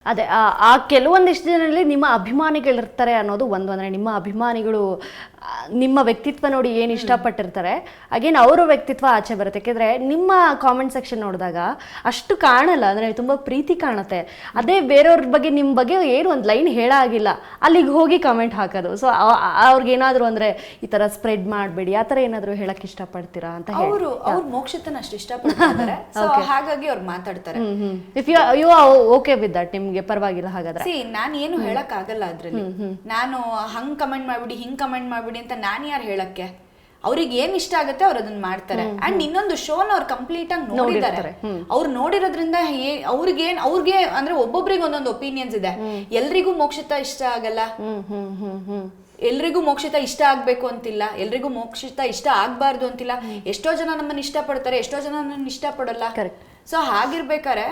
ಅದೇ ಆ ಕೆಲವೊಂದಿಷ್ಟು ಜನರಲ್ಲಿ ನಿಮ್ಮ ಅಭಿಮಾನಿಗಳಿರ್ತಾರೆ ಅನ್ನೋದು ಒಂದು. ಅಂದರೆ ನಿಮ್ಮ ಅಭಿಮಾನಿಗಳು ನಿಮ್ಮ ವ್ಯಕ್ತಿತ್ವ ನೋಡಿ ಏನು ಇಷ್ಟಪಟ್ಟಿರ್ತಾರೆ, ಅಗೇನ್ ಅವರ ವ್ಯಕ್ತಿತ್ವ ಆಚೆ ಬರುತ್ತೆ. ಯಾಕೆಂದರೆ ನಿಮ್ಮ ಕಾಮೆಂಟ್ ಸೆಕ್ಷನ್ ನೋಡಿದಾಗ ಅಷ್ಟು ಕಾಣಲ್ಲ, ಅಂದರೆ ತುಂಬ ಪ್ರೀತಿ ಕಾಣುತ್ತೆ. ಅದೇ ಬೇರೆಯವ್ರ ಬಗ್ಗೆ ನಿಮ್ಮ ಬಗ್ಗೆ ಏನು ಒಂದು ಲೈನ್ ಹೇಳಾಗಿಲ್ಲ, ಅಲ್ಲಿಗೆ ಹೋಗಿ ಕಮೆಂಟ್ ಹಾಕೋದು. ಸೊ ಅವ್ರಿಗೇನಾದರೂ ಅಂದರೆ ಈ ಥರ ಸ್ಪ್ರೆಡ್ ಮಾಡಬೇಡಿ ಆ ಥರ ಏನಾದರೂ ಹೇಳಕ್ಕೆ ಇಷ್ಟಪಡ್ತೀರಾ ಅಂತ ಅವರು ಮೋಕ್ಷಿತನ ಅಷ್ಟು ಇಷ್ಟಪಡ್ತಾರೆ, ಹಾಗಾಗಿ ಅವ್ರು ಮಾತಾಡ್ತಾರೆ. If you okay with that, ನಿಮ್ಗೆ ಪರವಾಗಿಲ್ಲ ಹಾಗಾದ್ರೆ. ನಾನು ಏನು ಹೇಳಕ್ ಆಗಲ್ಲ ಅದ್ರಲ್ಲಿ. ನಾನು ಹಂಗ್ ಕಮೆಂಟ್ ಮಾಡ್ಬಿಡಿ ಹಿಂಗ್ ಕಮೆಂಟ್ ಮಾಡ್ಬಿಡಿ ಅಂತ ನಾನು ಯಾರು ಹೇಳಕ್ಕೆ? ಅವ್ರಿಗೆ ಏನ್ ಇಷ್ಟ ಆಗುತ್ತೆ ಅವ್ರು ಅದನ್ನ ಮಾಡ್ತಾರೆ. ಅಂಡ್ ಇನ್ನೊಂದು ಶೋನ ಅವ್ರು ಕಂಪ್ಲೀಟ್ ಆಗಿ ನೋಡಿದ್ದಾರೆ. ಅವ್ರು ನೋಡಿರೋದ್ರಿಂದ ಅವ್ರಿಗೆ ಅಂದ್ರೆ ಒಬ್ಬೊಬ್ರಿಗೆ ಒಂದೊಂದು ಒಪಿನಿಯನ್ಸ್ ಇದೆ. ಎಲ್ರಿಗೂ ಮೋಕ್ಷಿತ ಇಷ್ಟ ಆಗಲ್ಲ, ಎಲ್ರಿಗೂ ಮೋಕ್ಷಿತ ಇಷ್ಟ ಆಗ್ಬೇಕು ಅಂತಿಲ್ಲ, ಎಲ್ರಿಗೂ ಮೋಕ್ಷಿತ ಇಷ್ಟ ಆಗ್ಬಾರ್ದು ಅಂತಿಲ್ಲ. ಎಷ್ಟೋ ಜನ ನಮ್ಮನ್ನ ಇಷ್ಟ ಪಡ್ತಾರೆ, ಎಷ್ಟೋ ಜನ ನನ್ನ ಇಷ್ಟ ಪಡಲ್ಲ. ಸೊ ಹಾಗಿರ್ಬೇಕಾರೆ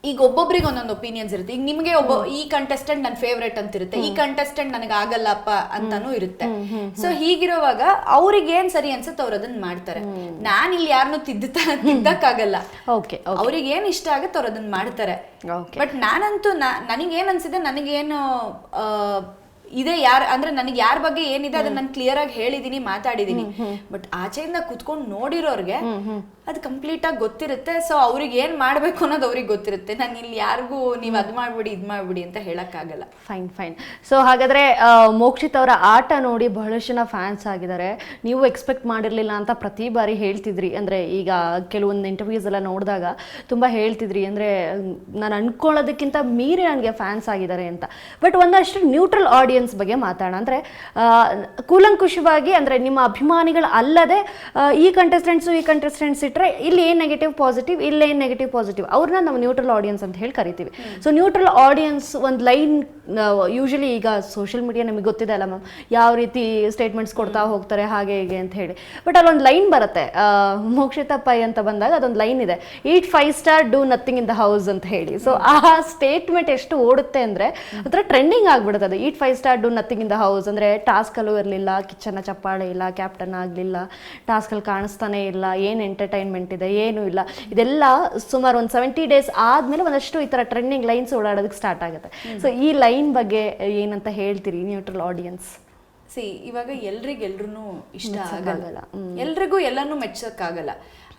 ಈಗ ಒಬ್ಬೊಬ್ರಿಗೆ ಒಂದೊಂದು ಒಪಿನಿಯನ್ಸ್ ಇರುತ್ತೆ. ಈಗ ನಿಮ್ಗೆ ಈ ಕಂಟೆಸ್ಟೆಂಟ್ ನನ್ನ ಫೇವ್ರೇಟ್ ಅಂತ ಇರುತ್ತೆ, ಈ ಕಂಟೆಸ್ಟೆಂಟ್ ನನಗೆ ಆಗಲ್ಲಪ್ಪ ಅಂತಾನು ಇರುತ್ತೆ. ಸೊ ಹೀಗಿರುವಾಗ ಅವ್ರಿಗೆ ಏನ್ ಸರಿ ಅನ್ಸುತ್ತೆ ಅವ್ರು ಅದನ್ನ ಮಾಡ್ತಾರೆ. ನಾನ್ ಇಲ್ಲಿ ಯಾರನ್ನು ತಿದ್ದಕ್ಕಾಗಲ್ಲ. ಅವ್ರಿಗೆ ಏನ್ ಇಷ್ಟ ಆಗುತ್ತೆ ಅವ್ರು ಅದನ್ನ ಮಾಡ್ತಾರೆ. ಬಟ್ ನಾನಂತೂ ನನಗೇನ್ ಅನ್ಸಿದೆ, ನನಗೇನು ಇದೆ ಅಂದ್ರೆ ನನಗೆ ಯಾರ ಬಗ್ಗೆ ಏನಿದೆ ಅದನ್ನ ನಾನು ಕ್ಲಿಯರ್ ಆಗಿ ಹೇಳಿದೀನಿ, ಮಾತಾಡಿದೀನಿ. ಬಟ್ ಆಚೆಯಿಂದ ಕುತ್ಕೊಂಡು ನೋಡಿರೋರ್ಗೆ ಅದು ಕಂಪ್ಲೀಟ್ ಆಗಿ ಗೊತ್ತಿರುತ್ತೆ. ಸೊ ಅವ್ರಿಗೆ ಏನ್ ಮಾಡ್ಬೇಕು ಅನ್ನೋದು ಅವ್ರಿಗೆ ಗೊತ್ತಿರುತ್ತೆ. ನಾನು ಇಲ್ಲಿ ಯಾರಿಗೂ ನೀವು ಅದ್ ಮಾಡ್ಬಿಡಿ ಇದ್ ಮಾಡ್ಬಿಡಿ ಅಂತ ಹೇಳಕ್ ಆಗಲ್ಲ. ಫೈನ್. ಸೊ ಹಾಗಾದ್ರೆ ಮೋಕ್ಷಿತ್ ಅವರ ಆಟ ನೋಡಿ ಬಹಳಷ್ಟು ಜನ ಫ್ಯಾನ್ಸ್ ಆಗಿದ್ದಾರೆ. ನೀವು ಎಕ್ಸ್ಪೆಕ್ಟ್ ಮಾಡಿರ್ಲಿಲ್ಲ ಅಂತ ಪ್ರತಿ ಬಾರಿ ಹೇಳ್ತಿದ್ರಿ. ಅಂದ್ರೆ ಈಗ ಕೆಲವೊಂದು ಇಂಟರ್ವ್ಯೂಸ್ ಎಲ್ಲ ನೋಡಿದಾಗ ತುಂಬಾ ಹೇಳ್ತಿದ್ರಿ, ಅಂದ್ರೆ ನಾನು ಅನ್ಕೊಳ್ಳೋದಕ್ಕಿಂತ ಮೀರಿ ನನಗೆ ಫ್ಯಾನ್ಸ್ ಆಗಿದ್ದಾರೆ ಅಂತ. ಬಟ್ ಒಂದಷ್ಟು ನ್ಯೂಟ್ರಲ್ ಆಡಿಯನ್ಸ್ ಬಗ್ಗೆ ಮಾತಾಡೋಣ. ಅಂದ್ರೆ ಕೂಲಂಕುಷವಾಗಿ ಅಂದ್ರೆ ನಿಮ್ಮ ಅಭಿಮಾನಿಗಳು ಅಲ್ಲದೆ ಈ ಕಂಟೆಸ್ಟೆಂಟ್ಸ್ ಇಟ್ರೆ ಇಲ್ಲಿ ಏನ್ ನೆಗೆಟಿವ್ ಪಾಸಿಟಿವ್, ಇಲ್ಲಿ ಏನ್ ನೆಗೆಟಿವ್ ಪಾಸಿಟಿವ್, ಅವ್ರನ್ನ ನಾವು ನ್ಯೂಟ್ರಲ್ ಆಡಿಯನ್ಸ್ ಅಂತ ಹೇಳಿ ಕರಿತೀವಿ. ಸೊ ನ್ಯೂಟ್ರಲ್ ಆಡಿಯನ್ಸ್ ಒಂದು ಲೈನ್ ಯೂಶಲಿ ಈಗ ಸೋಷಿಯಲ್ ಮೀಡಿಯಾ ನಿಮಗೆ ಗೊತ್ತಿದೆ ಅಲ್ಲ ಮ್ಯಾಮ್, ಯಾವ ರೀತಿ ಸ್ಟೇಟ್ಮೆಂಟ್ಸ್ ಕೊಡ್ತಾ ಹೋಗ್ತಾರೆ ಹಾಗೆ ಹೀಗೆ ಅಂತ ಹೇಳಿ. ಬಟ್ ಅಲ್ಲೊಂದು ಲೈನ್ ಬರುತ್ತೆ, ಮೋಕ್ಷಿತ ಪೈ ಅಂತ ಬಂದಾಗ ಅದೊಂದು ಲೈನ್ ಇದೆ, ಈಟ್ 5 star do nothing in the house ಅಂತ ಹೇಳಿ. ಸೊ ಆ ಸ್ಟೇಟ್ಮೆಂಟ್ ಎಷ್ಟು ಓಡುತ್ತೆ ಅಂದ್ರೆ ಅದರ ಟ್ರೆಂಡಿಂಗ್ ಆಗ್ಬಿಡುತ್ತೆ ಅದು. ಈಟ್ 5 star do nothing in the house ಅಂದ್ರೆ ಟಾಸ್ಕಲ್ಲೂ ಇರಲಿಲ್ಲ, ಕಿಚನ್ನ ಚಪ್ಪಾಳೆ ಇಲ್ಲ, ಕ್ಯಾಪ್ಟನ್ ಆಗಲಿಲ್ಲ, ಟಾಸ್ಕಲ್ಲಿ ಕಾಣಿಸ್ತಾನೆ ಇಲ್ಲ, ಏನು ಎಂಟರ್ಟೈನ್ಮೆಂಟ್ ಇದೆ ಏನೂ ಇಲ್ಲ. ಇದೆಲ್ಲ ಸುಮಾರು ಒಂದು 70 ಡೇಸ್ ಆದ್ಮೇಲೆ ಒಂದಷ್ಟು ಈ ಥರ ಟ್ರೆಂಡಿಂಗ್ ಲೈನ್ಸ್ ಓಡಾಡೋದಕ್ಕೆ ಸ್ಟಾರ್ಟ್ ಆಗುತ್ತೆ. ಸೊ ಈ ಲೈನ್ ಬಗ್ಗೆ ಏನಂತ ಹೇಳ್ತೀರಿ ನ್ಯೂಟ್ರಲ್ ಆಡಿಯನ್ಸ್? ಇವಾಗ ಎಲ್ರಿಗೂ ಇಷ್ಟ ಆಗಲ್ಲ, ಎಲ್ರಿಗೂ ಎಲ್ಲಾನು ಮೆಚ್ಚಕ್ಕಾಗಲ್ಲ.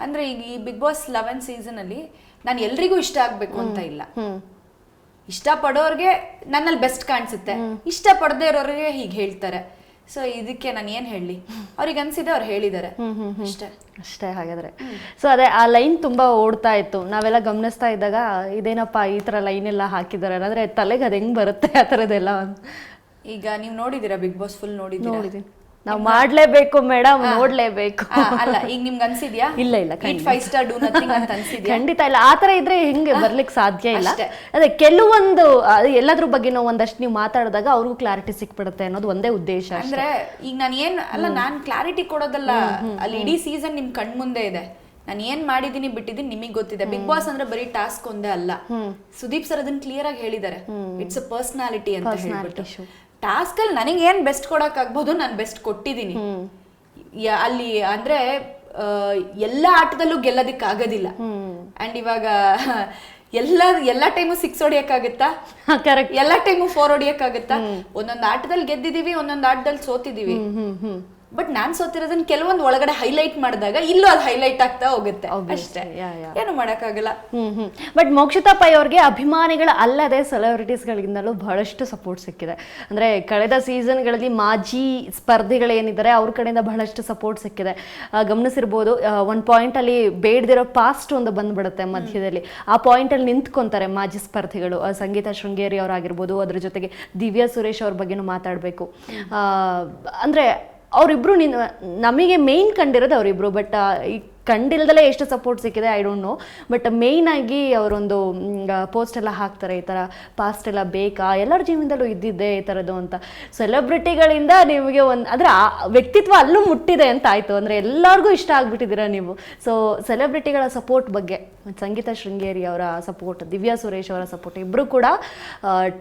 ಅಂದ್ರೆ ಈಗ ಈ ಬಿಗ್ ಬಾಸ್ 11 ಸೀಸನ್ ಅಲ್ಲಿ ನಾನು ಎಲ್ರಿಗೂ ಇಷ್ಟ ಆಗ್ಬೇಕು ಅಂತ ಇಲ್ಲ. ಇಷ್ಟ ಪಡೋರ್ಗೆ ನನ್ನಲ್ಲಿ ಬೆಸ್ಟ್ ಕಾಣಿಸುತ್ತೆ, ಇಷ್ಟ ಪಡದೇ ಇರೋರಿಗೆ ಹೀಗೆ ಹೇಳ್ತಾರೆ. ಸೊ ಇದಕ್ಕೆ ನಾನು ಏನ್ ಹೇಳಿ, ಅವ್ರಿಗೆ ಅನ್ಸಿದೆ ಅವ್ರು ಹೇಳಿದ್ದಾರೆ ಅಷ್ಟೇ. ಹಾಗಾದ್ರೆ ಸೊ ಅದೇ ಆ ಲೈನ್ ತುಂಬಾ ಓಡ್ತಾ ಇತ್ತು, ನಾವೆಲ್ಲ ಗಮನಿಸ್ತಾ ಇದ್ದಾಗ ಇದೇನಪ್ಪ ಈ ತರ ಲೈನ್ ಎಲ್ಲ ಹಾಕಿದ್ದಾರೆ ಅಂದ್ರೆ ತಲೆಗೆ ಅದ್ ಹೆಂಗ್ ಬರುತ್ತೆ ಆ ಥರದ್ದೆಲ್ಲ. ಈಗ ನೀವು ನೋಡಿದೀರಾ ಬಿಗ್ ಬಾಸ್ ಫುಲ್? ನೋಡಿದೀನಿ. ನಾವು ಮಾಡ್ಲೇಬೇಕು ಮೇಡಮ್, ನೋಡ್ಲೇಬೇಕು. ಅಲ್ಲ ಈಗ ನಿಮ್ಗೆ ಅನ್ಸಿದ್ಯಾ? ಇಲ್ಲ 5 ಸ್ಟಾರ್ ಡೂ ನಥಿಂಗ್ ಅಂತ ಅನ್ಸಿದ್ಯಾ? ಖಂಡಿತ ಇಲ್ಲ. ಆ ತರ ಇದ್ರೆ ಹೆಂಗೆ ಬರ್ಲಿಕ್ಕೆ ಸಾಧ್ಯ ಇಲ್ಲ. ಅದೇ ಕೆಲವೊಂದು ಎಲ್ಲದ್ರ ಬಗ್ಗೆ ನಾವು ಒಂದಷ್ಟು ನೀವು ಮಾತಾಡಿದಾಗ ಅವ್ರಿಗೂ ಕ್ಲಾರಿಟಿ ಸಿಕ್ಬಿಡುತ್ತೆ ಅನ್ನೋದು ಒಂದೇ ಉದ್ದೇಶ. ಅಂದ್ರೆ ಈಗ ನಾನ್ ಕ್ಲಾರಿಟಿ ಕೊಡೋದಲ್ಲ, ಅಲ್ಲಿ ಇಡೀ ಸೀಸನ್ ನಿಮ್ ಕಣ್ ಮುಂದೆ ಇದೆ. ನಾನು ಏನ್ ಮಾಡಿದೀನಿ ಬಿಟ್ಟಿದ್ದೀನಿ ನಿಮಗ್ ಗೊತ್ತಿದೆ. ಬಿಗ್ ಬಾಸ್ ಅಂದ್ರೆ ಬರೀ ಟಾಸ್ಕ್ ಒಂದೇ ಅಲ್ಲ. ಸುದೀಪ್ ಸರ್ ಅದನ್ನ ಕ್ಲಿಯರ್ ಆಗಿ ಹೇಳಿದ್ದಾರೆ, ಇಟ್ಸ್ ಅ ಪರ್ಸನಾಲಿಟಿ ಅಂತ ಹೇಳ್ಬಿಟ್ಟು. ಟಾಸ್ಕ್ ಅಲ್ಲಿ ನನಗೆ ಏನ್ ಬೆಸ್ಟ್ ಕೊಡಕ್ ಆಗ್ಬೋದು, ನಾನು ಬೆಸ್ಟ್ ಕೊಟ್ಟಿದ್ದೀನಿ ಅಲ್ಲಿ. ಅಂದ್ರೆ ಎಲ್ಲಾ ಆಟದಲ್ಲೂ ಗೆಲ್ಲೋದಿಕ್ ಆಗೋದಿಲ್ಲ. ಅಂಡ್ ಇವಾಗ ಎಲ್ಲಾ ಟೈಮು 6 ಹೊಡಿಯಕ್ಕಾಗತ್ತಾ? ಕರೆಕ್ಟ್. ಎಲ್ಲಾ ಟೈಮು 4 ಹೊಡಿಯಕ್ಕಾಗತ್ತಾ? ಒಂದೊಂದು ಆಟದಲ್ಲಿ ಗೆದ್ದಿದೀವಿ, ಒಂದೊಂದು ಆಟದಲ್ಲಿ ಸೋತಿದೀವಿ. ಬಟ್ ನಾನ್ ಸೋತಿರೋದನ್ನ ಕೆಲವೊಂದು ಒಳಗಡೆ ಹೈಲೈಟ್ ಮಾಡಿದಾಗ ಇಲ್ಲೂ ಅದು ಹೈಲೈಟ್ ಆಗ್ತಾ ಹೋಗುತ್ತೆ ಅಷ್ಟೇ, ಏನು ಮಾಡಕ್ಕಾಗಲ್ಲ. ಬಟ್ ಮೋಕ್ಷಿತಾ ಪೈ ಅವ್ರಿಗೆ ಅಭಿಮಾನಿಗಳ ಅಲ್ಲದೆ ಸೆಲೆಬ್ರಿಟೀಸ್ ಗಳಿಂದಲೂ ಬಹಳಷ್ಟು ಸಪೋರ್ಟ್ ಸಿಕ್ಕಿದೆ. ಅಂದ್ರೆ ಕಳೆದ ಸೀಸನ್ಗಳಲ್ಲಿ ಮಾಜಿ ಸ್ಪರ್ಧಿಗಳೇನಿದ್ದಾರೆ ಅವ್ರ ಕಡೆಯಿಂದ ಬಹಳಷ್ಟು ಸಪೋರ್ಟ್ ಸಿಕ್ಕಿದೆ. ಗಮನಿಸಿರ್ಬೋದು, ಒಂದು ಪಾಯಿಂಟ್ ಅಲ್ಲಿ ಬೇಡದಿರೋ ಪಾಸ್ಟ್ ಒಂದು ಬಂದ್ಬಿಡುತ್ತೆ ಮಧ್ಯದಲ್ಲಿ. ಆ ಪಾಯಿಂಟ್ ಅಲ್ಲಿ ನಿಂತ್ಕೊಂತಾರೆ ಮಾಜಿ ಸ್ಪರ್ಧಿಗಳು. ಸಂಗೀತ ಶೃಂಗೇರಿ ಅವರಾಗಿರ್ಬೋದು, ಅದ್ರ ಜೊತೆಗೆ ದಿವ್ಯಾ ಸುರೇಶ್ ಅವ್ರ ಬಗ್ಗೆನೂ ಮಾತಾಡಬೇಕು. ಅಂದ್ರೆ ಅವರಿಬ್ರು ನಮಗೆ ಮೇನ್ ಕಂಡಿರೋದು ಅವರಿಬ್ರು. ಬಟ್ ಈ ಕಂಡಿಲ್ದಲೇ ಎಷ್ಟು ಸಪೋರ್ಟ್ ಸಿಕ್ಕಿದೆ I don't know. But main ಆಗಿ ಅವರೊಂದು ಪೋಸ್ಟ್ ಎಲ್ಲ ಹಾಕ್ತಾರೆ, ಈ ಥರ ಪಾಸ್ಟ್ ಎಲ್ಲ ಬೇಕಾ, ಎಲ್ಲರ ಜೀವನದಲ್ಲೂ ಇದ್ದಿದ್ದೆ ಈ ಥರದ್ದು ಅಂತ. ಸೆಲೆಬ್ರಿಟಿಗಳಿಂದ ನಿಮಗೆ ಅಂದರೆ ಆ ವ್ಯಕ್ತಿತ್ವ ಅಲ್ಲೂ ಮುಟ್ಟಿದೆ ಅಂತ ಆಯಿತು. ಅಂದರೆ ಎಲ್ಲರಿಗೂ ಇಷ್ಟ ಆಗ್ಬಿಟ್ಟಿದ್ದೀರಾ ನೀವು. ಸೊ ಸೆಲೆಬ್ರಿಟಿಗಳ ಸಪೋರ್ಟ್ ಬಗ್ಗೆ, ಸಂಗೀತ ಶೃಂಗೇರಿ ಅವರ ಸಪೋರ್ಟ್, ದಿವ್ಯಾ ಸುರೇಶ್ ಅವರ ಸಪೋರ್ಟ್, ಇಬ್ಬರು ಕೂಡ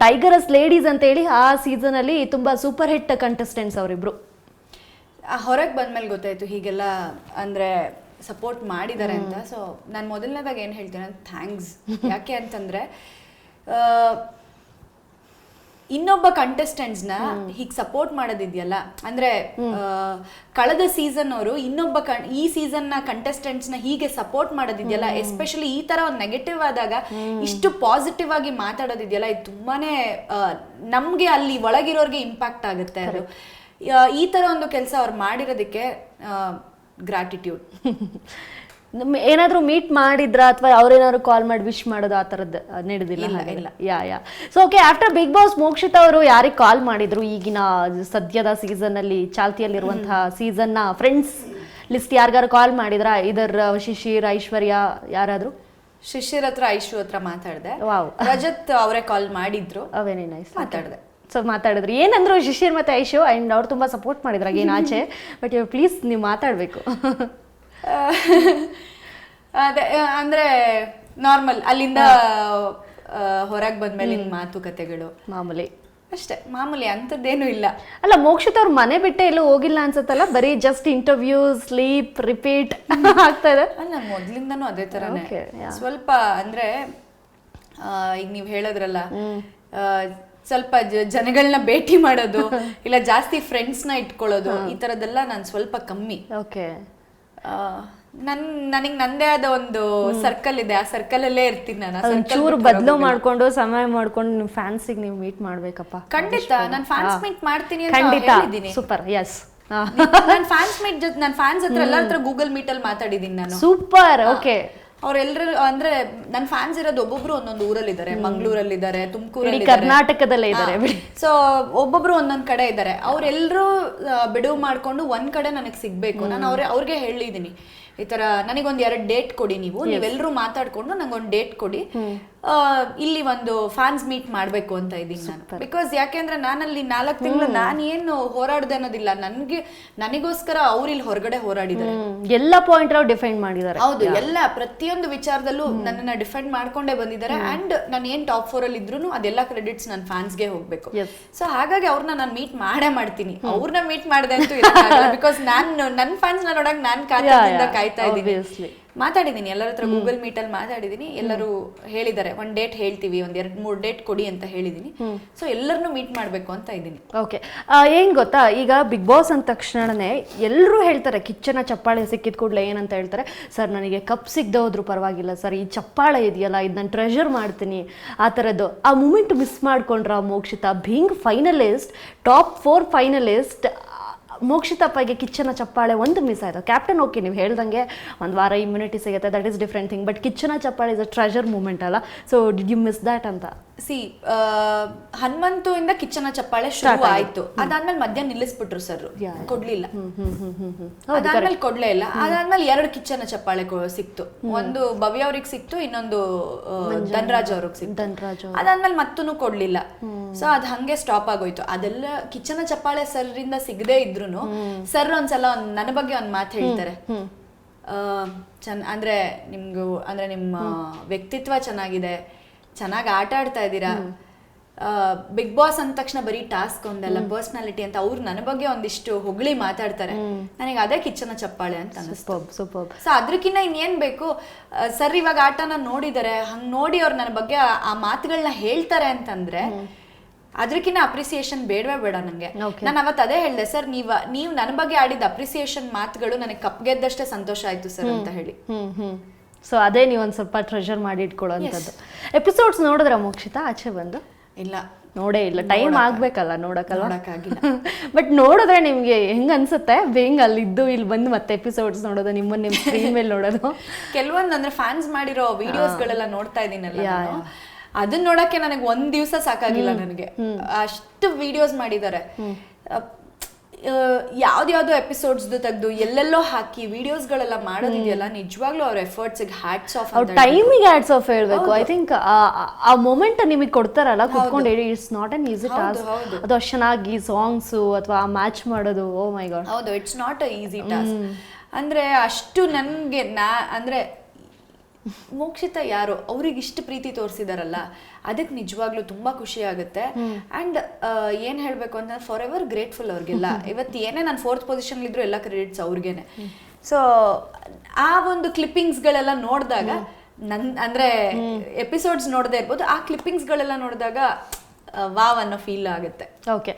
ಟೈಗರಸ್ ಲೇಡೀಸ್ ಅಂತೇಳಿ ಆ ಸೀಸನಲ್ಲಿ ತುಂಬ ಸೂಪರ್ ಹಿಟ್ ಕಂಟೆಸ್ಟೆಂಟ್ಸ್ ಅವರಿಬ್ರು. ಹೊರಗೆ ಬಂದ್ಮೇಲೆ ಗೊತ್ತಾಯ್ತು ಹೀಗೆಲ್ಲ ಅಂದ್ರೆ ಸಪೋರ್ಟ್ ಮಾಡಿದ್ದಾರೆ ಅಂತ. ಸೊ ನಾನು ಮೊದಲನೇದಾಗ ಏನು ಹೇಳ್ತೀನಿ, ಥ್ಯಾಂಕ್ಸ್. ಯಾಕೆ ಅಂತಂದ್ರೆ ಇನ್ನೊಬ್ಬ ಕಂಟೆಸ್ಟೆಂಟ್ಸ್ ನ ಹೀಗ್ ಸಪೋರ್ಟ್ ಮಾಡೋದಿದೆಯಲ್ಲ, ಅಂದ್ರೆ ಕಳೆದ ಸೀಸನ್ ಅವರು ಈ ಸೀಸನ್ ನ ಕಂಟೆಸ್ಟೆಂಟ್ಸ್ ನ ಹೀಗೆ ಸಪೋರ್ಟ್ ಮಾಡೋದಿದೆಯಲ್ಲ, ಎಸ್ಪೆಷಲಿ ಈ ತರ ಒಂದು ನೆಗೆಟಿವ್ ಆದಾಗ ಇಷ್ಟು ಪಾಸಿಟಿವ್ ಆಗಿ ಮಾತಾಡೋದಿದೆಯಲ್ಲ, ಇದು ತುಂಬಾನೇ ನಮ್ಗೆ ಅಲ್ಲಿ ಒಳಗಿರೋರ್ಗೆ ಇಂಪ್ಯಾಕ್ಟ್ ಆಗುತ್ತೆ. ಅದು ಈ ತರ ಒಂದು ಕೆಲಸ ಅವ್ರು ಮಾಡಿರೋದಕ್ಕೆ ಗ್ರಾಟಿಟ್ಯೂಡ್. ಏನಾದ್ರು ಮೀಟ್ ಮಾಡಿದ್ರ ಅಥವಾ ಅವ್ರೇನಾದ್ರು ಕಾಲ್ ಮಾಡಿ ವಿಶ್ ಮಾಡೋದು ಆ ತರದ್ದು ನಡೆದಿಲ್ಲ? Yeah so okay, after big boss Mokshitha ಅವರು ಯಾರಿಗೆ ಕಾಲ್ ಮಾಡಿದ್ರು ಈಗಿನ ಸದ್ಯದ ಸೀಸನ್ ಅಲ್ಲಿ ಚಾಲ್ತಿಯಲ್ಲಿರುವಂತಹ ಸೀಸನ್ ನ ಫ್ರೆಂಡ್ಸ್ ಲಿಸ್ಟ್ ಯಾರಿಗಾರು ಕಾಲ್ ಮಾಡಿದ್ರ? ಇದರ ಶಿಶಿರ್, ಐಶ್ವರ್ಯ ಯಾರಾದ್ರು? ಶಿಶಿರ್ ಹತ್ರ, ಐಶು ಹತ್ರ ಮಾತಾಡ್ದೆ. ವಾವ್. ರಜತ್ ಅವರೇ ಕಾಲ್ ಮಾಡಿದ್ರು. Very nice. ಮಾತಾಡ್ದೆ. ಸೊ ಮಾತಾಡಿದ್ರಿ, ಏನಂದ್ರು ಶಿಶಿರ್ ಮತ್ತೆ ಐಶು? ಅಂಡ್ ಅವ್ರು ತುಂಬಾ ಸಪೋರ್ಟ್ ಮಾಡಿದ್ರ ಏನ್ ಆಚೆ, ಬಟ್ ಪ್ಲೀಸ್ ನೀವು ಮಾತಾಡ್ಬೇಕು. ಅದೇ ಅಂದ್ರೆ ನಾರ್ಮಲ್ ಅಲ್ಲಿಂದ ಹೊರಗೆ ಬಂದ್ಮೇಲೆ ಮಾತುಕತೆಗಳು ಮಾಮೂಲಿ ಅಷ್ಟೇ, ಮಾಮೂಲಿ, ಅಂತದ್ದೇನು ಇಲ್ಲ. ಅಲ್ಲ, ಮೋಕ್ಷಿತ್ ಅವ್ರ ಮನೆ ಬಿಟ್ಟೆ ಎಲ್ಲೂ ಹೋಗಿಲ್ಲ ಅನ್ಸತ್ತಲ್ಲ, ಬರೀ ಜಸ್ಟ್ ಇಂಟರ್ವ್ಯೂ, ಸ್ಲೀಪ್, ರಿಪೀಟ್ ಆಗ್ತಾ ಇದೆ. ನಾನು ಮೊದ್ಲಿಂದನೂ ಅದೇ ತರನೇ. ಸ್ವಲ್ಪ ಅಂದ್ರೆ ಈಗ ನೀವ್ ಹೇಳಿದ್ರಲ್ಲ, ಸ್ವಲ್ಪ ಜನಗಳನ್ನ ಭೇಟಿ ಮಾಡೋದು ಇಲ್ಲ ಜಾಸ್ತಿ ಫ್ರೆಂಡ್ಸ್ ನ ಇಟ್ಕೊಳ್ಳೋದು, ಈ ತರದೆಲ್ಲ ನಾನು ಸ್ವಲ್ಪ ಕಮ್ಮಿ. ಓಕೆ. ನನಗೆ ನಂದೇ ಆದ ಒಂದು ಸರ್ಕಲ್ ಇದೆ, ಆ ಸರ್ಕಲ್ ಅಲ್ಲೇ ಇರ್ತೀನಿ ನಾನು. ಚೂರು ಬದಲು ಮಾಡ್ಕೊಂಡು ಸಮಯ ಮಾಡ್ಕೊಂಡು ನಿಮ್ ಫ್ಯಾನ್ಸಿಗೆ ನೀವು ಮೀಟ್ ಮಾಡ್ಬೇಕಪ್ಪ. ಖಂಡಿತ ನಾನು ಫ್ಯಾನ್ಸ್ ಮೀಟ್ ಮಾಡ್ತೀನಿ ಅಂತ ಖಂಡಿತ. ಹೇಳಿದ್ದೀನಿ. ಸೂಪರ್. ಎಸ್, ನಾನು ಫ್ಯಾನ್ಸ್ ಮೀಟ್ ನನ್ನ ಫ್ಯಾನ್ಸ್ ಹತ್ರ ಎಲ್ಲರ ಹತ್ರ ಗೂಗಲ್ ಮೀಟ್ ಅಲ್ಲಿ ಮಾತಾಡಿದ್ದೀನಿ ನಾನು. ಸೂಪರ್. ಓಕೆ. ಅವ್ರೆಲ್ಲರೂ ಅಂದ್ರೆ ನನ್ನ ಫ್ಯಾನ್ಸ್ ಇರೋದು ಒಬ್ಬೊಬ್ರು ಒಂದೊಂದು ಊರಲ್ಲಿದ್ದಾರೆ, ಮಂಗಳೂರಲ್ಲಿದ್ದಾರೆ, ತುಮಕೂರಲ್ಲಿ, ಕರ್ನಾಟಕದಲ್ಲೇ ಇದ್ದಾರೆ. ಸೊ ಒಬ್ಬೊಬ್ರು ಒಂದೊಂದ್ ಕಡೆ ಇದ್ದಾರೆ. ಅವ್ರೆಲ್ಲರೂ ಬಿಡುವು ಮಾಡ್ಕೊಂಡು ಒಂದ್ ಕಡೆ ನನಗೆ ಸಿಗ್ಬೇಕು. ನಾನು ಅವ್ರಿಗೆ ಹೇಳಿದೀನಿ, ಈ ತರ ನನಗೊಂದ್ 2 ಡೇಟ್ ಕೊಡಿ, ನೀವೆಲ್ಲರೂ ಮಾತಾಡ್ಕೊಂಡು ನಂಗೊಂದು ಡೇಟ್ ಕೊಡಿ, ಇಲ್ಲಿ ಒಂದು ಫ್ಯಾನ್ಸ್ ಮೀಟ್ ಮಾಡ್ಬೇಕು ಅಂತ ಇದ್ದೀನಿ ನಾನು. ಬಿಕಾಸ್ ಯಾಕೆಂದ್ರೆ ನಾನಲ್ಲಿ 4 ತಿಂಗಳು ನಾನು ಏನು ಹೋರಾಡ್ದೆ ಅನ್ನೋದಿಲ್ಲ, ನನಗೋಸ್ಕರ ಅವ್ರು ಇಲ್ಲಿ ಹೊರಗಡೆ ಹೋರಾಡಿದ್ದಾರೆ. ಎಲ್ಲ ಪಾಯಿಂಟ್ ಡಿಫೈನ್ ಮಾಡಿದ್ದಾರೆ. ಹೌದು, ಎಲ್ಲ ಪ್ರತಿಯೊಂದು ವಿಚಾರದಲ್ಲೂ ನನ್ನನ್ನ ಡಿಫೆಂಡ್ ಮಾಡ್ಕೊಂಡೇ ಬಂದಿದ್ದಾರೆ. ಅಂಡ್ ನಾನು ಏನ್ ಟಾಪ್ 4 ಅಲ್ಲಿ ಇದ್ರು ಅದೆಲ್ಲ ಕ್ರೆಡಿಟ್ಸ್ ನನ್ನ ಫ್ಯಾನ್ಸ್ಗೆ ಹೋಗ್ಬೇಕು. ಸೊ ಹಾಗಾಗಿ ಅವ್ರನ್ನ ನಾನು ಮೀಟ್ ಮಾಡೇ ಮಾಡ್ತೀನಿ. ಅವ್ರನ್ನ ಮೀಟ್ ಮಾಡಿದೆ ಅಂತೂ ಬಿಕಾಸ್ ನಾನು ನನ್ನ ಫ್ಯಾನ್ಸ್ ನೋಡಕ್ ನಾನು ಕಾಯ್ತಾ ಇದ್ದೀನಿ. ಮಾತಾಡಿದೀನಿ ಎಲ್ಲರ ಹತ್ರ, ಗೂಗಲ್ ಮೀಟ್ ಅಲ್ಲಿ ಮಾತಾಡಿದೀನಿ. ಎಲ್ಲರೂ ಹೇಳಿದ್ದಾರೆ ಒಂದ್ ಡೇಟ್ ಹೇಳ್ತೀವಿ, 2-3 ಡೇಟ್ ಕೊಡಿ ಅಂತ ಹೇಳಿದೀನಿ. ಸೊ ಎಲ್ಲರನ್ನು ಮೀಟ್ ಮಾಡ್ಬೇಕು ಅಂತ ಇದ್ದೀನಿ. ಓಕೆ. ಏನ್ ಗೊತ್ತಾ, ಈಗ ಬಿಗ್ ಬಾಸ್ ಅಂದ ತಕ್ಷಣನೇ ಎಲ್ಲರೂ ಹೇಳ್ತಾರೆ, ಕಿಚ್ಚನ ಚಪ್ಪಾಳೆ ಸಿಕ್ಕಿದ ಕೂಡಲೇ ಏನಂತ ಹೇಳ್ತಾರೆ, ಸರ್ ನನಗೆ ಕಪ್ ಸಿಗದೆ ಹೋದ್ರು ಪರವಾಗಿಲ್ಲ ಸರ್, ಈ ಚಪ್ಪಾಳೆ ಇದೆಯಲ್ಲ ಇದು ನಾನು ಟ್ರೆಷರ್ ಮಾಡ್ತೀನಿ, ಆ ಥರದ್ದು. ಆ ಮೂಮೆಂಟ್ ಮಿಸ್ ಮಾಡ್ಕೊಂಡ್ರ Mokshitha? Being finalist, top 4 finalist, ಮೋಕ್ಷಿತಪ್ಪಗೆ ಕಿಚ್ಚನ ಚಪ್ಪಾಳೆ ಒಂದು ಮಿಸ್ ಆಯ್ತು. ಕ್ಯಾಪ್ಟನ್ ಓಕೆ, ನೀವು ಹೇಳ್ದಂಗೆ ಒಂದು ವಾರ ಇಮ್ಯುನಿಟಿ ಸಿಗುತ್ತೆ, that is different thing, but ಕಿಚ್ಚನ ಚಪ್ಪಾಳೆ ಇಸ್ ಅ ಟ್ರೆಷರ್ ಮೂಮೆಂಟ್ ಅಲ್ಲ. So did you miss that ಅಂತ? ಹನುಮಂತು ಇಂದ ಕಿಚ್ಚನ ಚಪ್ಪಾಳೆ ಶುರು ಆಯ್ತು. ಅದಾದ್ಮೇಲೆ ಮಧ್ಯ ನಿಲ್ಲಿಸ್ಬಿಟ್ರು ಸರ್, ಕೊಡ್ಲಿಲ್ಲ. ಅದಾದ್ಮೇಲೆ ಕೊಡ್ಲೇ ಇಲ್ಲ. ಅದಾದ್ಮೇಲೆ 2 ಕಿಚ್ಚನ ಚಪ್ಪಾಳೆ ಸಿಕ್ತು. ಒಂದು ಭವ್ಯ ಅವ್ರಿಗೆ ಸಿಕ್ತು, ಇನ್ನೊಂದು ಧನ್ರಾಜ್ ಅವ್ರಿಗೆ ಸಿಕ್ತು. ಅದಾದ್ಮೇಲೆ ಮತ್ತೂ ಕೊಡ್ಲಿಲ್ಲ. ಸೊ ಅದ್ ಹಂಗೆ ಸ್ಟಾಪ್ ಆಗೋಯ್ತು. ಅದೆಲ್ಲ ಕಿಚ್ಚನ ಚಪ್ಪಾಳೆ ಸರ್ ಇಂದ ಸಿಗದೆ ಇದ್ರು ಸರ್ ಒಂದ್ಸಲ ನನ್ನ ಬಗ್ಗೆ ಒಂದ್ ಮಾತು ಹೇಳ್ತಾರೆ, ಅಂದ್ರೆ ನಿಮ್ಗೂ ಅಂದ್ರೆ ನಿಮ್ಮ ವ್ಯಕ್ತಿತ್ವ ಚೆನ್ನಾಗಿದೆ, ಚೆನ್ನಾಗಿ ಆಟ ಆಡ್ತಾ ಇದ್ದೀರಾ, ಬಿಗ್ ಬಾಸ್ ಅಂದ ತಕ್ಷಣ ಬರೀ ಟಾಸ್ಕ್ ಒಂದಲ್ಲ, ಪರ್ಸನಾಲಿಟಿ ಅಂತ ಅವ್ರು ನನ್ನ ಬಗ್ಗೆ ಒಂದಿಷ್ಟು ಹೊಗಳಿ ಮಾತಾಡ್ತಾರೆ. ನನಗೆ ಅದೇ ಕಿಚ್ಚನ ಚಪ್ಪಾಳೆ ಅಂತ ಅನಿಸ್ತು. ಸೊ ಅದ್ರಕ್ಕಿಂತ ಇನ್ನೇನ್ ಬೇಕು? ಸರ್ ಇವಾಗ ಆಟನ ನೋಡಿದಾರೆ, ಹಂಗ್ ನೋಡಿ ಅವ್ರು ನನ್ನ ಬಗ್ಗೆ ಆ ಮಾತುಗಳನ್ನ ಹೇಳ್ತಾರೆ ಅಂತಂದ್ರೆ ಅದ್ರಕ್ಕಿಂತ ಅಪ್ರಿಸಿಯೇಷನ್ ಬೇಡವೇ ಬೇಡ ನಂಗೆ. ನಾನು ಅವತ್ತು ಅದೇ ಹೇಳ್ದೆ, ಸರ್ ನೀವು ನನ್ನ ಬಗ್ಗೆ ಆಡಿದ ಅಪ್ರಿಸಿಯೇಷನ್ ಮಾತುಗಳು ನನಗೆ ಕಪ್ ಗೆದ್ದಷ್ಟೇ ಸಂತೋಷ ಆಯ್ತು ಸರ್ ಅಂತ ಹೇಳಿ. ಸೊ ಅದೇ ನೀವು ಒಂದ್ ಸ್ವಲ್ಪ ಟ್ರೆಷರ್ ಮಾಡಿ ಇಟ್ಕೊಳ್ಳೋಂಥದ್ದು. ಎಪಿಸೋಡ್ಸ್ ನೋಡಿದ್ರ ಮೋಕ್ಷಿತಾ ಆಚೆ ಬಂದು? ಇಲ್ಲ, ನೋಡೇ ಇಲ್ಲ. ಟೈಮ್ ಆಗ್ಬೇಕಲ್ಲ ನೋಡಕ್ಕಾಗಿಲ್ಲ. ಬಟ್ ನೋಡಿದ್ರೆ ನಿಮ್ಗೆ ಹೆಂಗ್ ಅನ್ಸುತ್ತೆ, ಬೇಂಗ್ ಅಲ್ಲಿದ್ದು ಇಲ್ಲಿ ಬಂದು ಮತ್ತೆ ಎಪಿಸೋಡ್ಸ್ ನೋಡೋದು, ನಿಮ್ ಸ್ಕ್ರೀನ್ ಮೇಲೆ ನೋಡೋದು? ಕೆಲವೊಂದು ಅಂದ್ರೆ ಫ್ಯಾನ್ಸ್ ಮಾಡಿರೋ ವಿಡಿಯೋಸ್ ಗಳೆಲ್ಲ ನೋಡ್ತಾ ಇದೀನಲ್ಲ, ಅದನ್ನ ನೋಡಕ್ಕೆ ನನಗೆ 1 ದಿವಸ ಸಾಕಾಗಿಲ್ಲ. ನನಗೆ ಅಷ್ಟು ವಿಡಿಯೋಸ್ ಮಾಡಿದ್ದಾರೆ. ಯಾವ್ದ್ಯಾವ್ದೋ ಎಪಿಸೋಡ್ಸ್ ತೆಗೆದು ಎಲ್ಲೆಲ್ಲೋ ಹಾಕಿ ವಿಡಿಯೋಸ್ ಗಳೆಲ್ಲ ಮಾಡೋದಿದೆಯಲ್ಲ, ನಿಜವಾಗ್ಲೂ ಅವ್ರ ಎಫರ್ಟ್ಸ್ ಹ್ಯಾಟ್ಸ್ ಆಫ್. ಟೈಮಿಗೆ ಹ್ಯಾಟ್ಸ್ ಆಫ್ ಹೇಳ್ಬೇಕು. ಐ ಥಿಂಕ್ ಆ ಮೊಮೆಂಟ್ ನಿಮಗೆ ಕೊಡ್ತಾರಲ್ಲ ಕುತ್ಕೊಂಡು ಹೇಳಿ, it's not an easy task. ಅದು ಅಷ್ಟು ಚೆನ್ನಾಗಿ ಸಾಂಗ್ಸ್ ಅಥವಾ ಮ್ಯಾಚ್ ಮಾಡೋದು, ಓ ಮೈ ಗಾಡ್. ಹೌದು, it's not a easy task. ಅಂದ್ರೆ ಅಷ್ಟು ನನ್ಗೆ ಅಂದ್ರೆ ಮೋಕ್ಷಿತಾ ಯಾರು ಅವ್ರಿಗೆ ಇಷ್ಟು ಪ್ರೀತಿ ತೋರಿಸಿದಾರಲ್ಲ, ಅದಕ್ಕೆ ನಿಜವಾಗ್ಲೂ ತುಂಬಾ ಖುಷಿ ಆಗುತ್ತೆ. ಅಂಡ್ ಏನ್ ಹೇಳ್ಬೇಕು ಅಂತ, ಫಾರ್ ಎವರ್ ಗ್ರೇಟ್ಫುಲ್ ಅವ್ರಿಗೆಲ್ಲ. ಇವತ್ತು ಏನೇ ನಾನು 4th ಪೊಸಿಷನ್ ಇದ್ರು ಎಲ್ಲ ಕ್ರೆಡಿಟ್ಸ್ ಅವ್ರಿಗೇನೆ. ಸೊ ಆ ಒಂದು ಕ್ಲಿಪ್ಪಿಂಗ್ಸ್ ಗಳೆಲ್ಲ ನೋಡಿದಾಗ ಅಂದ್ರೆ ಎಪಿಸೋಡ್ಸ್ ನೋಡದೇ ಇರ್ಬೋದು, ಆ ಕ್ಲಿಪ್ಪಿಂಗ್ಸ್ ಗಳೆಲ್ಲ ನೋಡಿದಾಗ ವಾವ್ ಅನ್ನೋ ಫೀಲ್ ಆಗುತ್ತೆ. ಓಕೆ.